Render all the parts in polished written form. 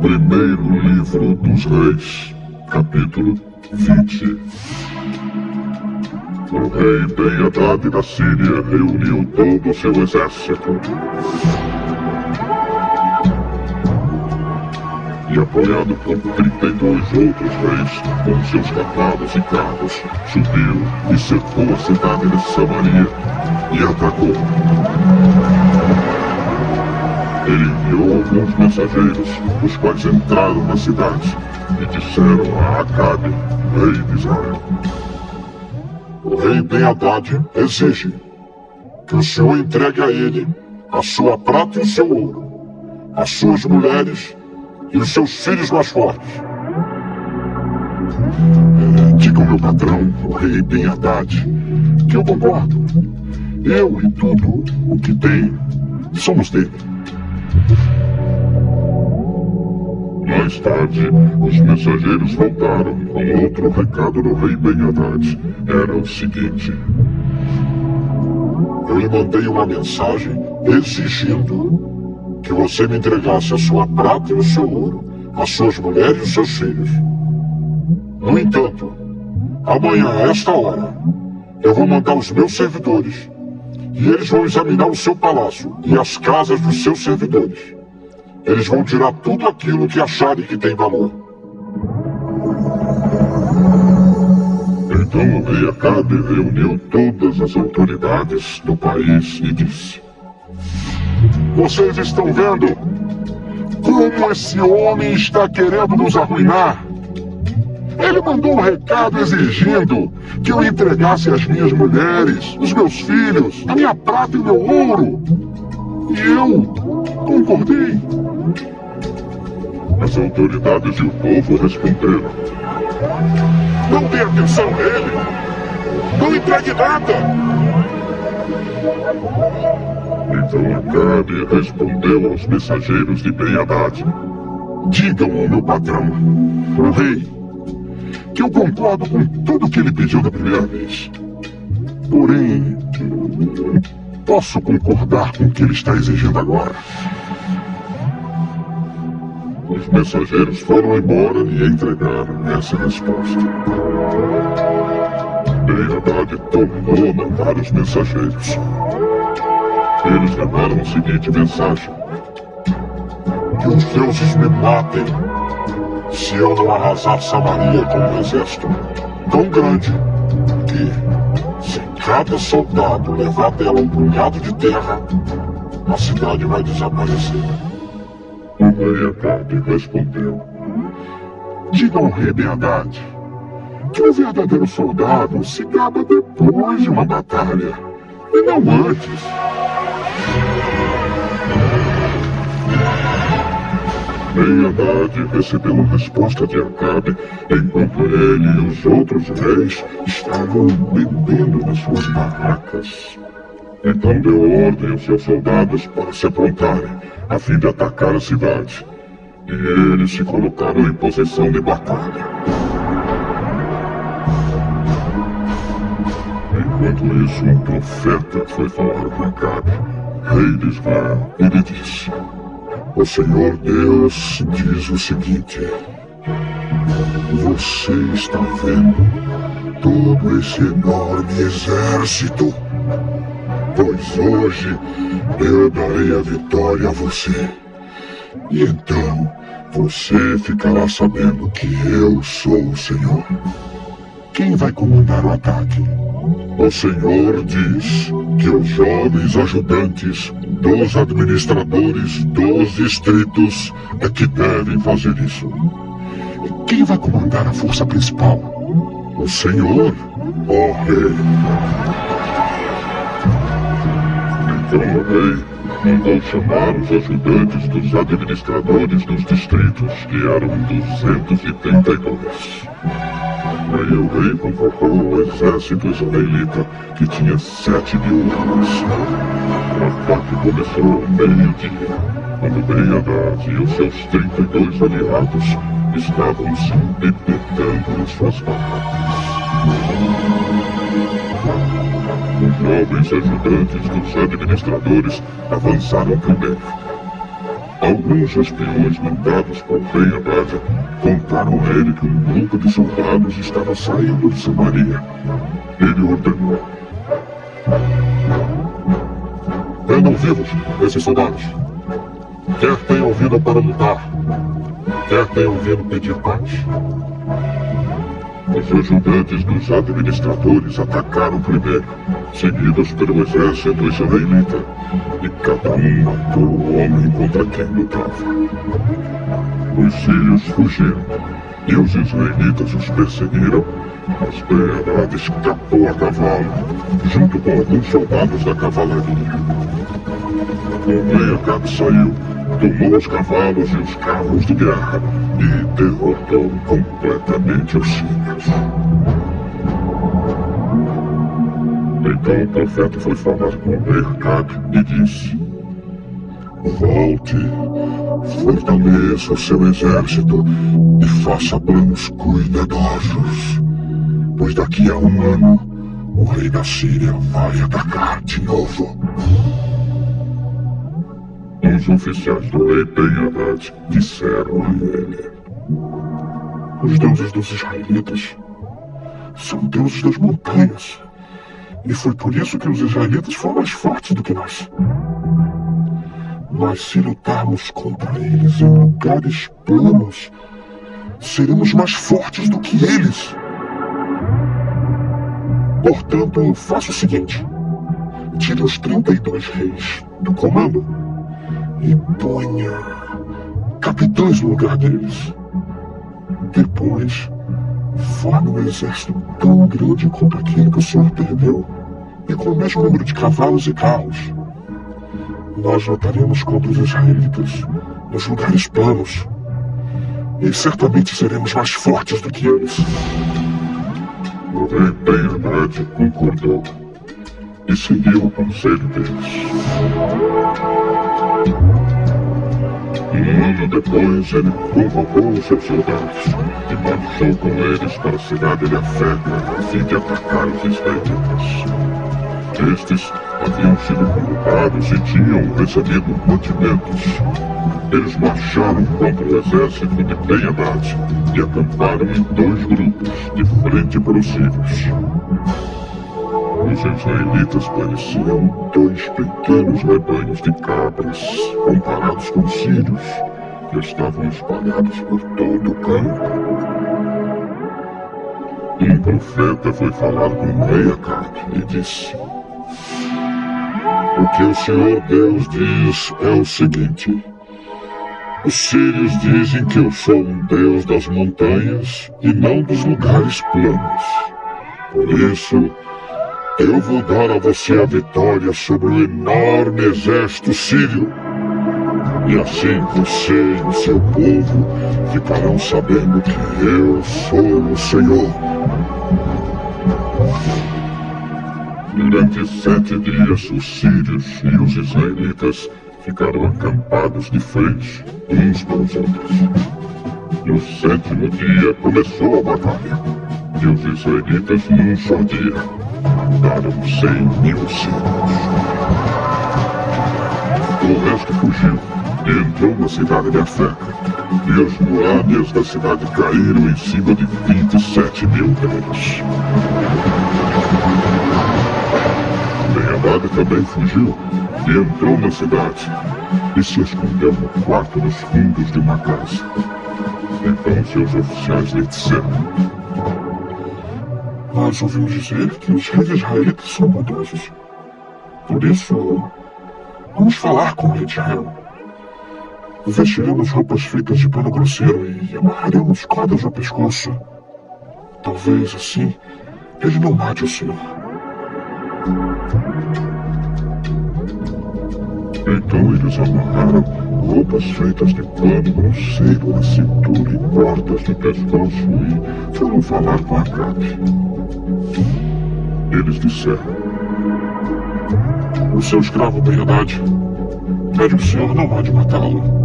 Primeiro livro dos Reis, capítulo 20. O rei Ben-Hadad da Síria reuniu todo o seu exército e, apoiado por 32 outros reis com seus cavalos e carros, subiu e cercou a cidade de Samaria e atacou. Ele enviou alguns mensageiros, os quais entraram na cidade e disseram a Acabe, rei de Israel: o rei Ben-Hadad exige que o senhor entregue a ele a sua prata e o seu ouro, as suas mulheres e os seus filhos mais fortes. Diga ao meu patrão, o rei Ben-Hadad, que eu concordo. Eu e tudo o que tenho somos dele. Mais tarde, os mensageiros voltaram com outro recado do rei Ben-Hadad. Era o seguinte: eu lhe mandei uma mensagem exigindo que você me entregasse a sua prata e o seu ouro, as suas mulheres e os seus filhos. No entanto, amanhã, a esta hora, eu vou mandar os meus servidores e eles vão examinar o seu palácio e as casas dos seus servidores. Eles vão tirar tudo aquilo que acharem que tem valor. Então o rei Acabe reuniu todas as autoridades do país e disse: vocês estão vendo como esse homem está querendo nos arruinar? Ele mandou um recado exigindo que eu entregasse as minhas mulheres, os meus filhos, a minha prata e o meu ouro. E eu concordei. As autoridades e o povo responderam: não dê atenção a ele. Não entregue nada. Então Acabe respondeu aos mensageiros de Ben-Hadad: digam ao meu patrão, o rei, que eu concordo com tudo que ele pediu da primeira vez. Porém, posso concordar com o que ele está exigindo agora. Os mensageiros foram embora e entregaram essa resposta. Ben-Hadad tornou a mandar os mensageiros. Eles levaram a seguinte mensagem: que os deuses me matem se eu não arrasar Samaria com um exército tão grande que, se cada soldado levar dela um punhado de terra, a cidade vai desaparecer. O rei Acabe respondeu: diga ao rei Ben-Hadad que o verdadeiro soldado se gaba depois de uma batalha, e não antes. Ben-Hadad recebeu a resposta de Acabe enquanto ele e os outros reis estavam bebendo nas suas barracas. Então deu ordem aos seus soldados para se aprontarem, a fim de atacar a cidade. E eles se colocaram em posição de batalha. Enquanto isso, um profeta foi falar com Acabe, rei de Israel, e lhe disse: o Senhor Deus diz o seguinte: você está vendo todo esse enorme exército? Pois hoje eu darei a vitória a você. E então você ficará sabendo que eu sou o Senhor. Quem vai comandar o ataque? O Senhor diz que os jovens ajudantes dos administradores dos distritos é que devem fazer isso. E quem vai comandar a força principal? O Senhor, ó rei. Então o rei mandou chamar os ajudantes dos administradores dos distritos, que eram 232. Aí o rei convocou o exército israelita, que tinha 7.000 homens. O ataque começou ao meio-dia, quando Ben-Hadad e os seus 32 aliados estavam se embebedando nas suas barracas. Os jovens ajudantes dos administradores avançaram primeiro. Alguns espiões mandados por Ben-Hadad contaram a ele que um grupo de soldados estava saindo de Samaria. Ele ordenou: prendam vivos esses soldados. Quer tenham vindo para lutar, quer tenham vindo pedir paz. Os ajudantes dos administradores atacaram primeiro, seguidos pelo exército israelita, e cada um matou o homem contra quem lutava. Os sírios fugiram, e os israelitas os perseguiram, mas Ben-Hadad escapou a cavalo, junto com alguns soldados da cavalaria. O Ben-Hadad saiu, tomou os cavalos e os carros de guerra e derrotou completamente os sírios. Então o profeta foi falar com Ben-Hadad e disse: volte, fortaleça o seu exército e faça planos cuidadosos, pois daqui a um ano o rei da Síria vai atacar de novo. Os oficiais do rei Ben-Hadad disseram a ele: os deuses dos israelitas são deuses das montanhas, e foi por isso que os israelitas foram mais fortes do que nós. Mas se lutarmos contra eles em lugares planos, seremos mais fortes do que eles. Portanto, faça o seguinte: tire os 32 reis do comando e ponha capitães no lugar deles. Depois, forme um exército tão grande quanto aquele que o senhor perdeu, e com o mesmo número de cavalos e carros. Nós lutaremos contra os israelitas nos lugares planos, e certamente seremos mais fortes do que eles. O rei Ben-Hadad concordou e seguiu o conselho deles. Um ano depois, ele convocou os seus soldados e marchou com eles para a cidade de Afeca a fim de atacar os israelitas. Estes haviam sido convocados e tinham recebido mantimentos. Eles marcharam contra o exército de Ben-Hadad e acamparam em 2 grupos, de frente para os sírios. Os israelitas pareciam 2 pequenos rebanhos de cabras, comparados com os sírios, que estavam espalhados por todo o campo. Um profeta foi falar com o rei Acabe e disse: o que o Senhor Deus diz é o seguinte: os sírios dizem que eu sou um Deus das montanhas e não dos lugares planos. Por isso, eu vou dar a você a vitória sobre o enorme exército sírio. E assim você e o seu povo ficarão sabendo que eu sou o Senhor. Durante 7 dias, os sírios e os israelitas ficaram acampados de frente, uns para os outros. No 7º dia começou a batalha, e os israelitas, num só dia, mataram 100.000 sírios. O resto fugiu e entrou na cidade de Afeca, e as muralhas da cidade caíram em cima de 27.000 deles. Ben-Hadad também fugiu e entrou na cidade e se escondeu no quarto dos fundos de uma casa. Então seus oficiais lhe disseram: nós ouvimos dizer que os reis israelitas são bondosos. Por isso, vamos falar com o rei de Israel. Vestiremos roupas feitas de pano grosseiro e amarraremos cordas no pescoço. Talvez assim ele não mate o senhor. Então eles amarraram roupas feitas de pano grosseiro na cintura e cordas no pescoço e foram falar com Acabe. Eles disseram: o seu escravo Ben-Hadad pede que o senhor não há de matá-lo.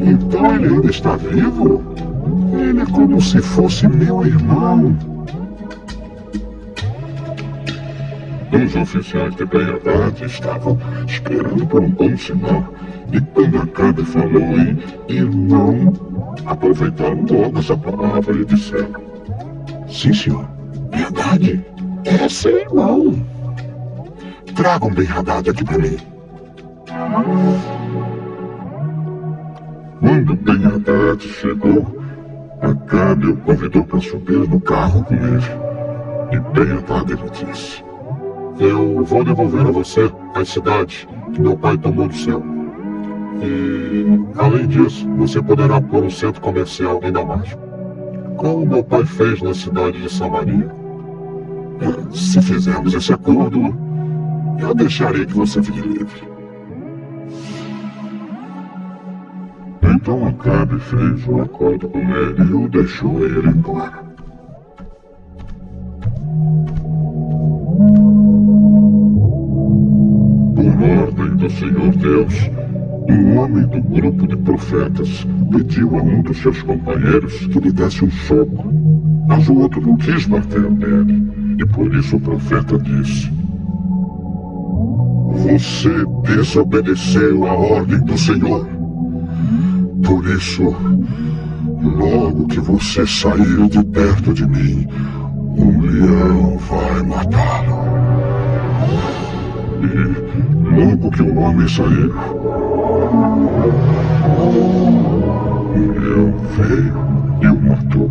Então ele ainda está vivo? Ele é como se fosse meu irmão. Os oficiais de Ben-Hadad estavam esperando por um bom sinal E quando Acabe falou em irmão, aproveitaram logo essa palavra e disseram: sim, senhor, verdade, é seu irmão. Tragam Ben-Hadad aqui para mim. Quando Ben-Hadad chegou, Acabe o convidou para subir no carro com ele. E Ben-Hadad lhe disse: eu vou devolver a você as cidades que meu pai tomou do céu. E, além disso, você poderá pôr um centro comercial em Damasco, como meu pai fez na cidade de Samaria. Se fizermos esse acordo, eu deixarei que você fique livre. Então Acabe fez um acordo com ele e o deixou ir embora. Por ordem do Senhor Deus, um homem do grupo de profetas pediu a um dos seus companheiros que lhe desse um soco, mas o outro não quis bater nele, e por isso o profeta disse: você desobedeceu a ordem do Senhor. Por isso, logo que você sair de perto de mim, um leão vai matá-lo. E logo que o homem sair, um leão veio e o matou.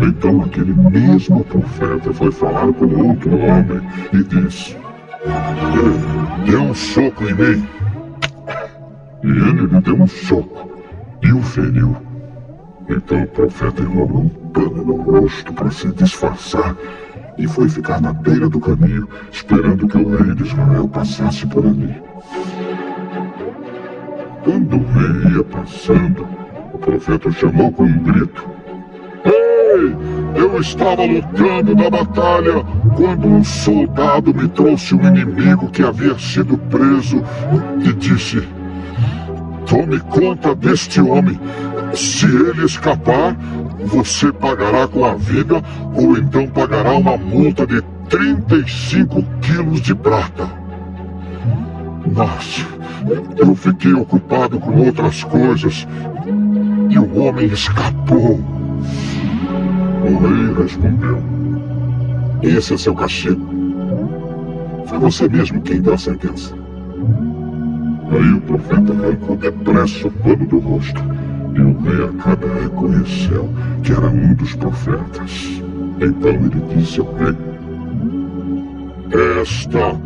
Então aquele mesmo profeta foi falar com outro homem e disse: dê um soco em mim. E ele lhe deu um soco e o feriu. Então o profeta enrolou um pano no rosto para se disfarçar e foi ficar na beira do caminho, esperando que o rei de Israel passasse por ali. Quando o rei ia passando, o profeta chamou com um grito: ei, eu estava lutando na batalha quando um soldado me trouxe um inimigo que havia sido preso e disse: tome conta deste homem. Se ele escapar, você pagará com a vida ou então pagará uma multa de 35 quilos de prata. Mas eu fiquei ocupado com outras coisas e o homem escapou. O rei respondeu: esse é seu castigo. Foi você mesmo quem deu a sentença. Aí o profeta arrancou depressa o pano do rosto e o rei Acabe reconheceu que era um dos profetas. Então ele disse ao rei: esta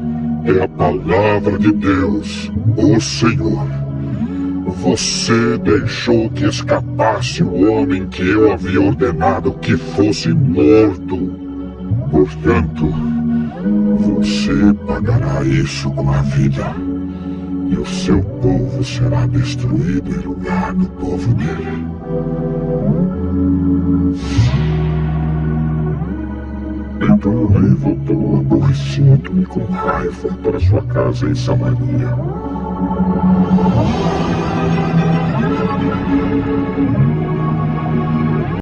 é a palavra de Deus, o Senhor. Você deixou que escapasse o homem que eu havia ordenado que fosse morto. Portanto, você pagará isso com a vida. E o seu povo será destruído em lugar do povo dele. Então o rei voltou aborrecido e com raiva para sua casa em Samaria.